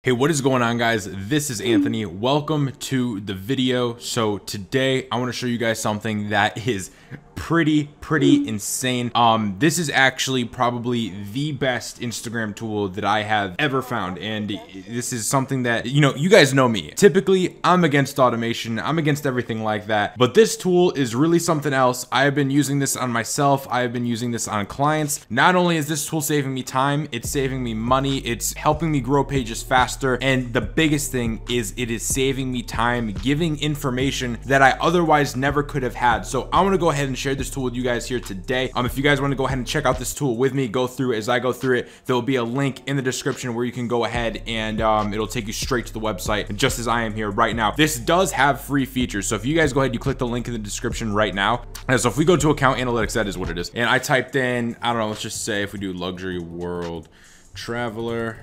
Hey, what is going on, guys? This is Anthony. Welcome to the video. So today I want to show you guys something that is pretty insane. This is actually probably the best Instagram tool that I have ever found, and this is something that, you guys know me. Typically, I'm against automation. I'm against everything like that, but this tool is really something else. I have been using this on myself. I have been using this on clients. Not only is this tool saving me time, it's saving me money. It's helping me grow pages faster, and the biggest thing is it is saving me time, giving information that I otherwise never could have had. So I want to go ahead and share this tool with you guys here today. If you guys want to go ahead and check out this tool with me, go through it as I go through it. There will be a link in the description where you can go ahead and it'll take you straight to the website, just as I am here right now. This does have free features, so if you guys go ahead, you click the link in the description right now. And so if we go to account analytics, that is what it is. And I typed in, I don't know, let's just say if we do luxury world traveler.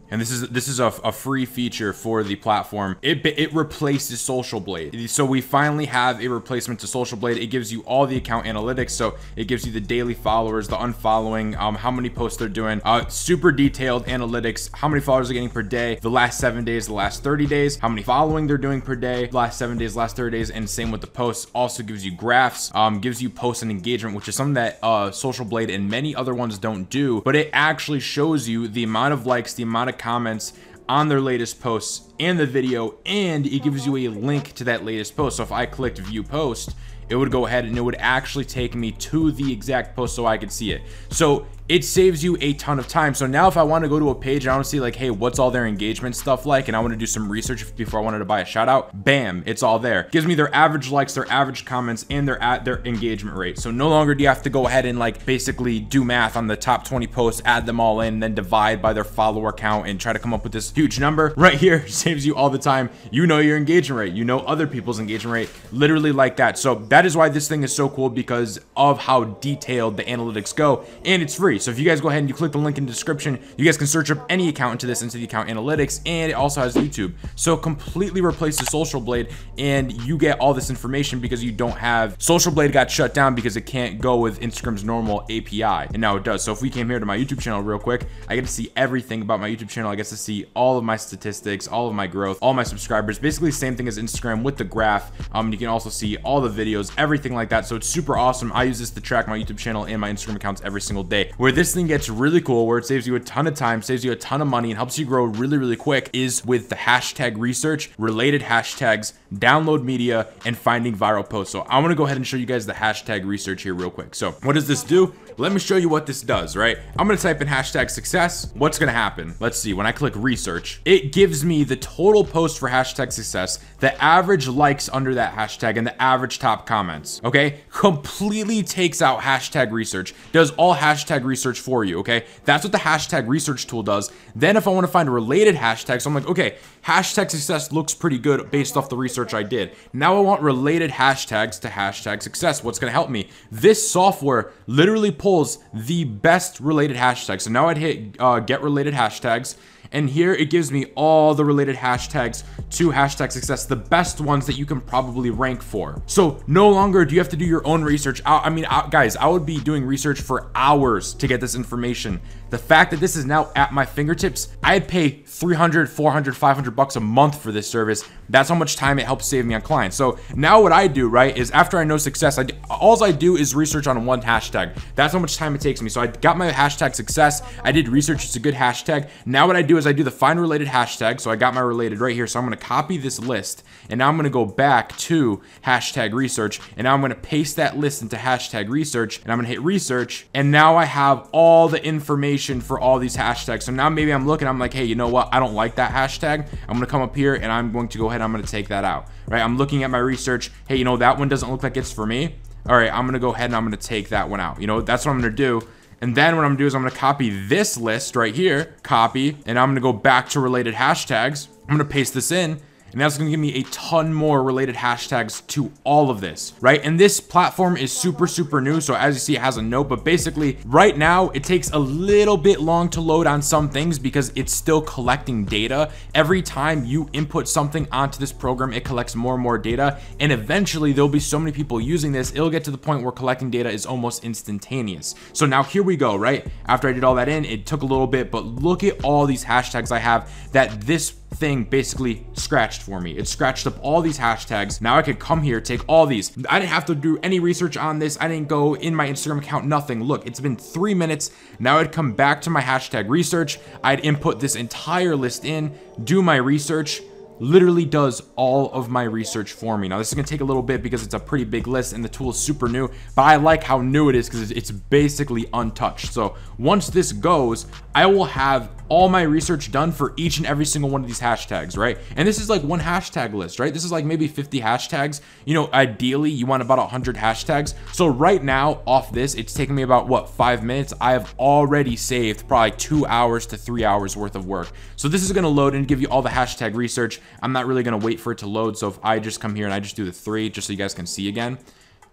And this is a free feature for the platform. It replaces Socialblade. So we finally have a replacement to Socialblade. It gives you all the account analytics. So it gives you the daily followers, the unfollowing, how many posts they're doing, super detailed analytics, how many followers they're getting per day, the last 7 days, the last 30 days, how many following they're doing per day, the last 7 days, last 30 days, and same with the posts. Also gives you graphs, gives you posts and engagement, which is something that Socialblade and many other ones don't do, but it actually shows you the amount of likes, the amount of comments on their latest posts and the video, and it gives you a link to that latest post. So if I clicked view post, it would go ahead and it would actually take me to the exact post so I could see it. So it saves you a ton of time. So now if I want to go to a page and I want to see like, hey, what's all their engagement stuff like, and I want to do some research before I wanted to buy a shout out, bam, it's all there. Gives me their average likes, their average comments, and their engagement rate. So no longer do you have to go ahead and like basically do math on the top 20 posts, add them all in, and then divide by their follower count and try to come up with this huge number. Right here saves you all the time. You know your engagement rate, you know other people's engagement rate, literally like that. So that is why this thing is so cool, because of how detailed the analytics go, and it's free. So if you guys go ahead and you click the link in the description, you guys can search up any account into the account analytics, and it also has YouTube. So completely replaces Socialblade, and you get all this information because you don't have Socialblade got shut down because it can't go with Instagram's normal API, and now it does. So if we came here to my YouTube channel real quick, I get to see everything about my YouTube channel. I get to see all of my statistics, all of my growth, all my subscribers, basically the same thing as Instagram with the graph. You can also see all the videos, everything like that. So it's super awesome. I use this to track my YouTube channel and my Instagram accounts every single day. Where this thing gets really cool, where it saves you a ton of time, saves you a ton of money, and helps you grow really quick, is with the hashtag research, related hashtags, download media, and finding viral posts. So I want to go ahead and show you guys the hashtag research here real quick. So what does this do? Let me show you what this does, right? I'm going to type in hashtag success. What's going to happen? Let's see. When I click research, it gives me the total post for hashtag success, the average likes under that hashtag, and the average top comments. Okay, completely takes out hashtag research, does all hashtag research for you. Okay, that's what the hashtag research tool does. Then if I want to find a related hashtag, so I'm like, okay, hashtag success looks pretty good based off the research I did. Now I want related hashtags to hashtag success. What's going to help me? This software literally pulls the best related hashtags. So now I'd hit get related hashtags, and here it gives me all the related hashtags to hashtag success, the best ones that you can probably rank for. So no longer do you have to do your own research. Guys, I would be doing research for hours to get this information. The fact that this is now at my fingertips, I'd pay $300, $400, $500 a month for this service. That's how much time it helps save me on clients. So now what I do, right, is after I know success, all I do is research on one hashtag. That's how much time it takes me. So I got my hashtag success. I did research. It's a good hashtag. Now what I do is I do the find related hashtag. So I got my related right here. So I'm going to copy this list, and now I'm going to go back to hashtag research, and now I'm going to paste that list into hashtag research, and I'm going to hit research, and now I have all the information for all these hashtags. So now maybe I'm looking, I'm like, hey, you know what? I don't like that hashtag. I'm going to come up here and I'm going to go ahead, I'm going to take that out, right? I'm looking at my research. Hey, you know, that one doesn't look like it's for me. All right, I'm going to go ahead and I'm going to take that one out. You know, that's what I'm going to do. And then what I'm going to do is I'm going to copy this list right here, copy, and I'm going to go back to related hashtags. I'm going to paste this in. and that's gonna give me a ton more related hashtags to all of this, right? And this platform is super new, so as you see, it has a note, but basically right now it takes a little bit long to load on some things because it's still collecting data. Every time you input something onto this program, it collects more and more data, and eventually there'll be so many people using this, it'll get to the point where collecting data is almost instantaneous. So now here we go, right? After I did all that in, it took a little bit, but look at all these hashtags I have that this thing basically scratched for me. It scratched up all these hashtags. Now I could come here, take all these. I didn't have to do any research on this. I didn't go in my Instagram account, nothing. Look, it's been 3 minutes. Now I'd come back to my hashtag research. I'd input this entire list in, do my research. Literally does all of my research for me. Now this is gonna take a little bit because it's a pretty big list and the tool is super new, but I like how new it is because it's basically untouched. So once this goes, I will have all my research done for each and every single one of these hashtags, right? And this is like one hashtag list, right? This is like maybe 50 hashtags. You know, ideally you want about 100 hashtags. So right now off this, it's taking me about what, 5 minutes. I have already saved probably 2 hours to 3 hours worth of work. So this is gonna load and give you all the hashtag research. I'm not really gonna wait for it to load. So if I just come here and I just do the 3, just so you guys can see again,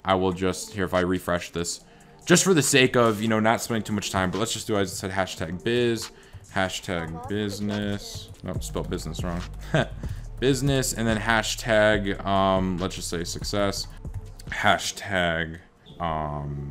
I will just, here, if I refresh this, just for the sake of, you know, not spending too much time, but let's just do, as I said, hashtag biz, hashtag business. Nope, spelled business wrong. Business, and then hashtag, let's just say success, hashtag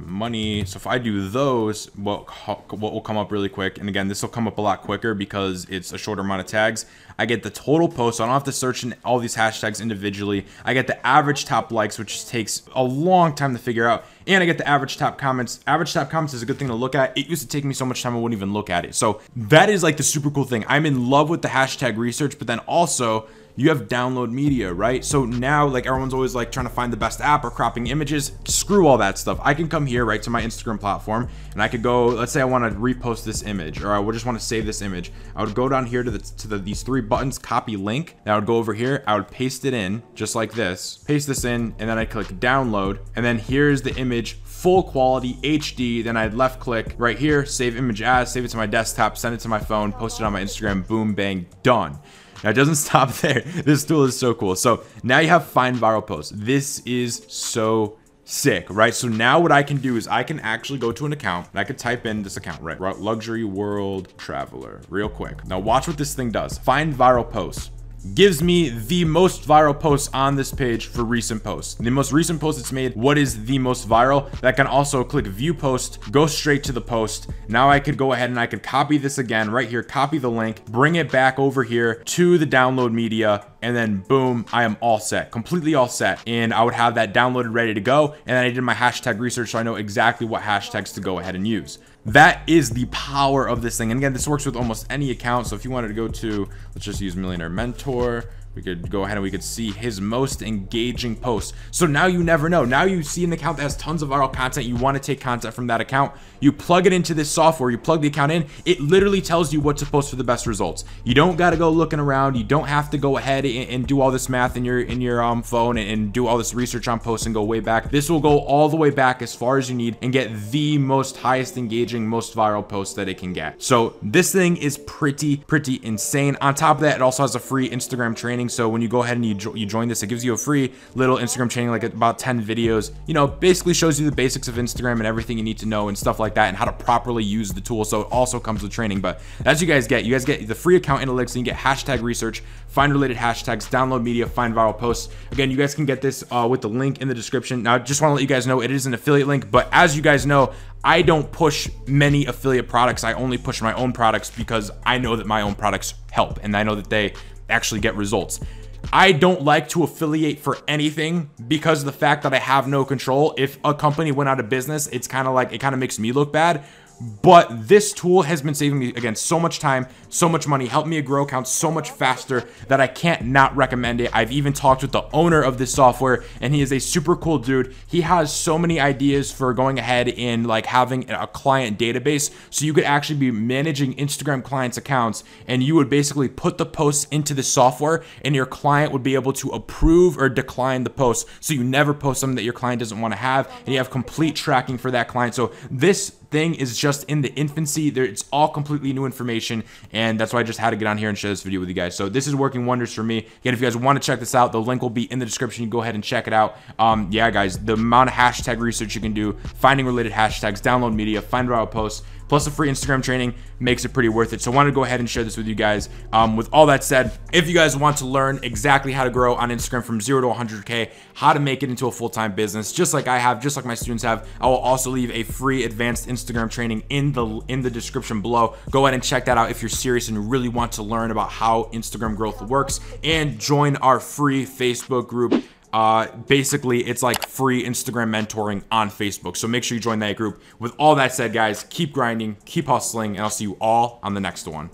money. So if I do those, what will come up really quick, and again, this will come up a lot quicker because it's a shorter amount of tags. I get the total post, so I don't have to search in all these hashtags individually. I get the average top likes, which takes a long time to figure out, and I get the average top comments. Average top comments is a good thing to look at. It used to take me so much time I wouldn't even look at it. So that is like the super cool thing. I'm in love with the hashtag research, but then also you have download media, right? So now, like, everyone's always like trying to find the best app or cropping images. Screw all that stuff. I can come here, right, to my Instagram platform, and I could go, let's say I want to repost this image, or I would just want to save this image. I would go down here to these 3 buttons, copy link. Then I would go over here, I would paste it in just like this, paste this in, and then I click download, and then here's the image, full quality HD. Then I'd left click right here, save image as, save it to my desktop, send it to my phone, post it on my Instagram, boom, bang, done. Now it doesn't stop there. This tool is so cool. So now you have find viral posts. This is so sick, right? So now what I can do is I can actually go to an account and I could type in this account, right? Luxury World Traveler, real quick. Now watch what this thing does. Find viral posts. Gives me the most viral posts on this page for recent posts. The most recent post it's made, what is the most viral? That can also click view post, go straight to the post. Now I could go ahead and I could copy this again right here, copy the link, bring it back over here to the download media, and then boom, I am all set, completely all set. And I would have that downloaded, ready to go. And then I did my hashtag research, so I know exactly what hashtags to go ahead and use. That is the power of this thing. And again, this works with almost any account. So if you wanted to go to, let's just use Millionaire Mentor, we could go ahead and we could see his most engaging posts. So now you never know. Now you see an account that has tons of viral content. You want to take content from that account. You plug it into this software. You plug the account in. It literally tells you what to post for the best results. You don't got to go looking around. You don't have to go ahead and do all this math in your phone and do all this research on posts and go way back. This will go all the way back as far as you need and get the most highest engaging, most viral posts that it can get. So this thing is pretty insane. On top of that, it also has a free Instagram training. So when you go ahead and you join this, it gives you a free little Instagram training, like about 10 videos, you know, basically shows you the basics of Instagram and everything you need to know and stuff like that, and how to properly use the tool. So it also comes with training. But as you guys get the free account analytics, and you get hashtag research, find related hashtags, download media, find viral posts. Again, you guys can get this with the link in the description. Now, I just want to let you guys know it is an affiliate link, but as you guys know, I don't push many affiliate products. I only push my own products because I know that my own products help and I know that they actually get results. I don't like to affiliate for anything because of the fact that I have no control. If a company went out of business, it's kind of like, it kind of makes me look bad. But this tool has been saving me, again, so much time, so much money, helped me grow accounts so much faster that I can't not recommend it. I've even talked with the owner of this software, and he is a super cool dude. He has so many ideas for going ahead and like having a client database, so you could actually be managing Instagram clients' accounts, and you would basically put the posts into the software, and your client would be able to approve or decline the post, so you never post something that your client doesn't want to have, and you have complete tracking for that client. So this thing is just in the infancy. It's all completely new information, and that's why I just had to get on here and share this video with you guys. So this is working wonders for me. Again, if you guys want to check this out, the link will be in the description. You can go ahead and check it out. Yeah, guys, the amount of hashtag research you can do, finding related hashtags, download media, find viral posts, plus a free Instagram training makes it pretty worth it. So I wanted to go ahead and share this with you guys. With all that said, if you guys want to learn exactly how to grow on Instagram from 0 to 100K, how to make it into a full-time business, just like I have, just like my students have, I will also leave a free advanced Instagram training in the description below. Go ahead and check that out if you're serious and really want to learn about how Instagram growth works, and join our free Facebook group. Basically, it's like free Instagram mentoring on Facebook. So make sure you join that group. With all that said, guys, keep grinding, keep hustling, and I'll see you all on the next one.